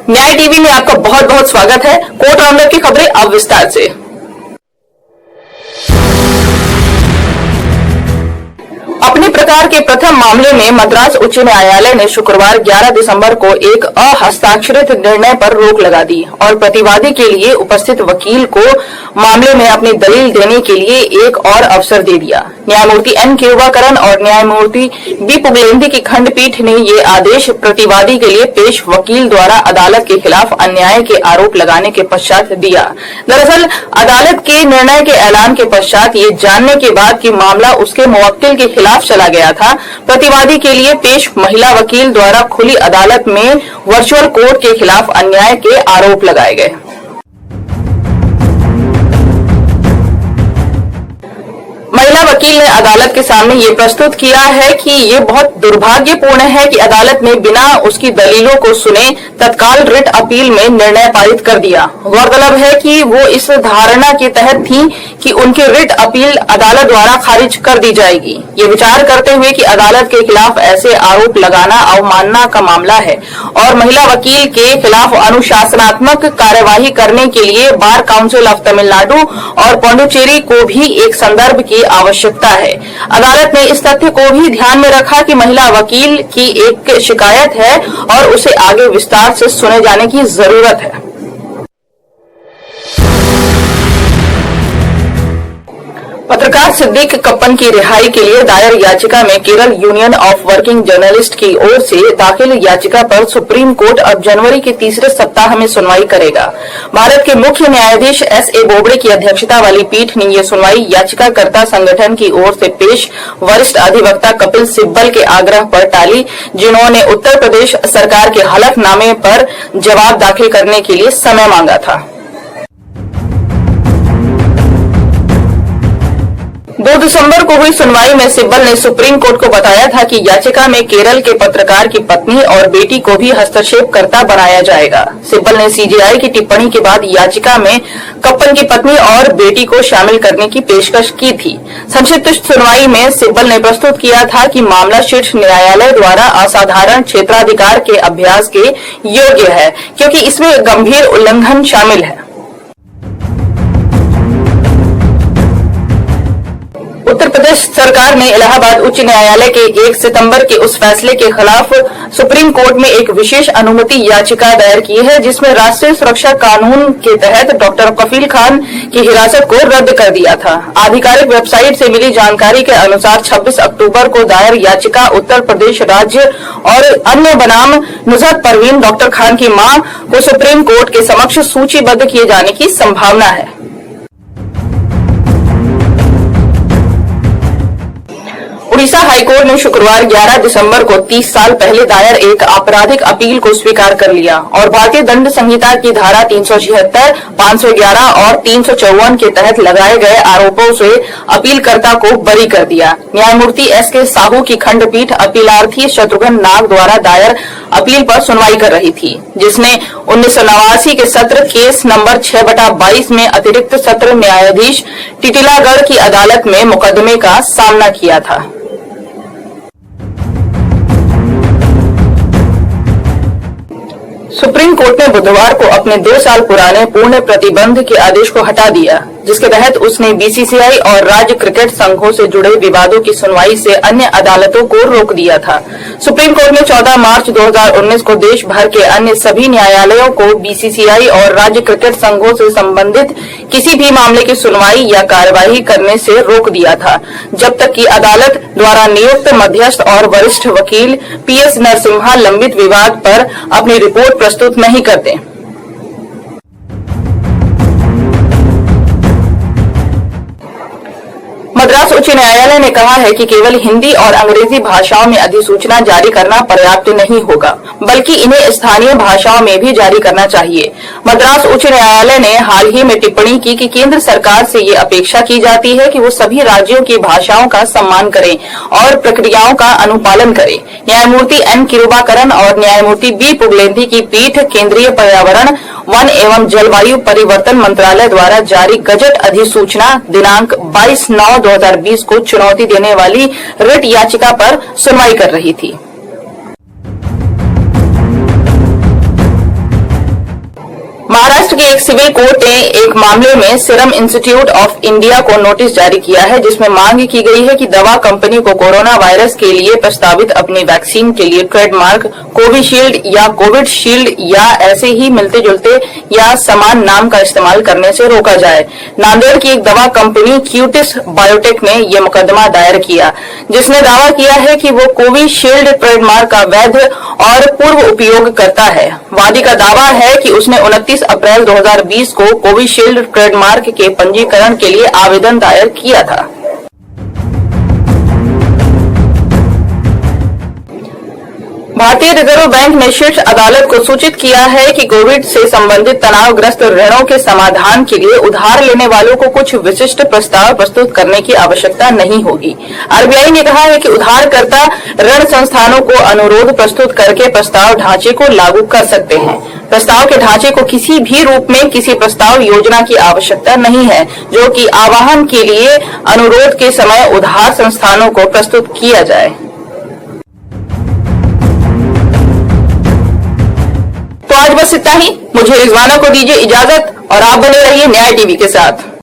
न्याय टीवी में आपका बहुत बहुत स्वागत है। कोर्ट राउंडअप की खबरें अब विस्तार से। अपने प्रकार के प्रथम मामले में मद्रास उच्च न्यायालय ने शुक्रवार 11 दिसंबर को एक अहस्ताक्षरित निर्णय पर रोक लगा दी और प्रतिवादी के लिए उपस्थित वकील को मामले में अपनी दलील देने के लिए एक और अवसर दे दिया। न्यायमूर्ति एन किरुबाकरन और न्यायमूर्ति बी पुगलेंदी की खंडपीठ ने ये आदेश प्रतिवादी के लिए पेश वकील द्वारा अदालत के खिलाफ अन्याय के आरोप लगाने के पश्चात दिया। दरअसल अदालत के निर्णय के ऐलान के पश्चात ये जानने के बाद कि मामला उसके मुवक्किल के खिलाफ चला गया था, प्रतिवादी के लिए पेश महिला वकील द्वारा खुली अदालत में वर्चुअल कोर्ट के खिलाफ अन्याय के आरोप लगाए गए। महिला वकील ने अदालत के सामने ये प्रस्तुत किया है कि ये बहुत दुर्भाग्यपूर्ण है कि अदालत ने बिना उसकी दलीलों को सुने तत्काल रिट अपील में निर्णय पारित कर दिया। गौरतलब है कि वो इस धारणा के तहत थी कि उनकी रिट अपील अदालत द्वारा खारिज कर दी जाएगी। ये विचार करते हुए कि अदालत के खिलाफ ऐसे आरोप लगाना अवमानना का मामला है और महिला वकील के खिलाफ अनुशासनात्मक कार्यवाही करने के लिए बार काउंसिल ऑफ तमिलनाडु और पौंडुचेरी को भी एक संदर्भ की आवश्यकता है। अदालत ने इस तथ्य को भी ध्यान में रखा कि महिला वकील की एक शिकायत है और उसे आगे विस्तार से सुने जाने की जरूरत है। पत्रकार सिद्दीक कप्पन की रिहाई के लिए दायर याचिका में Kerala union of working journalist की ओर से दाखिल याचिका पर सुप्रीम कोर्ट अब जनवरी के तीसरे सप्ताह में सुनवाई करेगा। भारत के मुख्य न्यायाधीश एस.ए. बोबडे की अध्यक्षता वाली पीठ ने यह सुनवाई याचिकाकर्ता संगठन की ओर से पेश वरिष्ठ अधिवक्ता कपिल सिब्बल के आग्रह पर टाली, जिन्होंने उत्तर प्रदेश सरकार के हलफनामे पर जवाब दाखिल करने के लिए समय मांगा था। 2 दिसंबर को हुई सुनवाई में सिब्बल ने सुप्रीम कोर्ट को बताया था कि याचिका में केरल के पत्रकार की पत्नी और बेटी को भी हस्तक्षेपकर्ता बनाया जाएगा। सिब्बल ने सीजेआई की टिप्पणी के बाद याचिका में कप्पन की पत्नी और बेटी को शामिल करने की पेशकश की थी। संक्षिप्त सुनवाई में सिब्बल ने प्रस्तुत किया था कि मामला शीर्ष न्यायालय द्वारा असाधारण क्षेत्राधिकार के अभ्यास के योग्य है क्योंकि इसमें गंभीर उल्लंघन शामिल है। उत्तर प्रदेश सरकार ने इलाहाबाद उच्च न्यायालय के 1 सितंबर के उस फैसले के खिलाफ सुप्रीम कोर्ट में एक विशेष अनुमति याचिका दायर की है, जिसमें राष्ट्रीय सुरक्षा कानून के तहत डॉक्टर कफील खान की हिरासत को रद्द कर दिया था। आधिकारिक वेबसाइट से मिली जानकारी के अनुसार 26 अक्टूबर को दायर याचिका उत्तर प्रदेश राज्य और अन्य बनाम नुसरत परवीन डॉक्टर खान की मां को सुप्रीम कोर्ट के समक्ष सूचीबद्ध किए जाने की संभावना है। उड़ीसा हाईकोर्ट ने शुक्रवार 11 दिसंबर को 30 साल पहले दायर एक आपराधिक अपील को स्वीकार कर लिया और भारतीय दंड संहिता की धारा 376, 511 और 354 के तहत लगाए गए आरोपों से अपीलकर्ता को बरी कर दिया। न्यायमूर्ति एस.के. साहू की खंडपीठ अपीलार्थी शत्रुघ्न नाग द्वारा दायर अपील पर सुनवाई कर रही थी, जिसने 1989 के सत्र केस नंबर 6/22 में अतिरिक्त सत्र न्यायाधीश टिटिलागढ़ की अदालत में मुकदमे का सामना किया था। सुप्रीम कोर्ट ने बुधवार को अपने 2 साल पुराने पूर्ण प्रतिबंध के आदेश को हटा दिया, जिसके तहत उसने बीसीसीआई और राज्य क्रिकेट संघों से जुड़े विवादों की सुनवाई से अन्य अदालतों को रोक दिया था। सुप्रीम कोर्ट ने 14 मार्च 2019 को देश भर के अन्य सभी न्यायालयों को बीसीसीआई और राज्य क्रिकेट संघों से संबंधित किसी भी मामले की सुनवाई या कार्यवाही करने से रोक दिया था, जब तक कि अदालत द्वारा नियुक्त मध्यस्थ और वरिष्ठ वकील पीएस नरसिम्हा लंबित विवाद पर अपनी रिपोर्ट प्रस्तुत नहीं करते। मद्रास उच्च न्यायालय ने कहा है कि केवल हिंदी और अंग्रेजी भाषाओं में अधिसूचना जारी करना पर्याप्त नहीं होगा, बल्कि इन्हें स्थानीय भाषाओं में भी जारी करना चाहिए। मद्रास उच्च न्यायालय ने हाल ही में टिप्पणी की कि केंद्र सरकार से ये अपेक्षा की जाती है कि वो सभी राज्यों की भाषाओं का सम्मान करे और प्रक्रियाओं का अनुपालन करे। न्यायमूर्ति एन किरुबाकरन और न्यायमूर्ति बी पुगलेंदी की पीठ केंद्रीय पर्यावरण, वन एवं जलवायु परिवर्तन मंत्रालय द्वारा जारी गजट अधिसूचना दिनांक 22/9/2020 को चुनौती देने वाली रिट याचिका पर सुनवाई कर रही थी। महाराष्ट्र के एक सिविल कोर्ट ने एक मामले में सीरम इंस्टीट्यूट ऑफ इंडिया को नोटिस जारी किया है, जिसमें मांग की गई है कि दवा कंपनी को कोरोना वायरस के लिए प्रस्तावित अपनी वैक्सीन के लिए ट्रेडमार्क कोविशील्ड या कोविडशील्ड या ऐसे ही मिलते जुलते या समान नाम का इस्तेमाल करने से रोका जाए। नांदेड़ की एक दवा कंपनी क्यूटिस बायोटेक ने यह मुकदमा दायर किया, जिसने दावा किया है कि वो कोविशील्ड ट्रेडमार्क का वैध और पूर्व उपयोग करता है। वादी का दावा है कि उसने 29 अप्रैल 2020 को कोविशील्ड ट्रेडमार्क के पंजीकरण के लिए आवेदन दायर किया था। भारतीय रिजर्व बैंक ने शीर्ष अदालत को सूचित किया है कि कोविड से संबंधित तनावग्रस्त ऋणों के समाधान के लिए उधार लेने वालों को कुछ विशिष्ट प्रस्ताव प्रस्तुत करने की आवश्यकता नहीं होगी। आरबीआई ने कहा है कि उधारकर्ता ऋण संस्थानों को अनुरोध प्रस्तुत करके प्रस्ताव ढांचे को लागू कर सकते हैं। प्रस्ताव के ढांचे को किसी भी रूप में किसी प्रस्ताव योजना की आवश्यकता नहीं है, जो कि आवाहन के लिए अनुरोध के समय उधार संस्थानों को प्रस्तुत किया जाए। तो आज बस इतना ही। मुझे रिजवाना को दीजिए इजाजत और आप बने रहिए न्याय टीवी के साथ।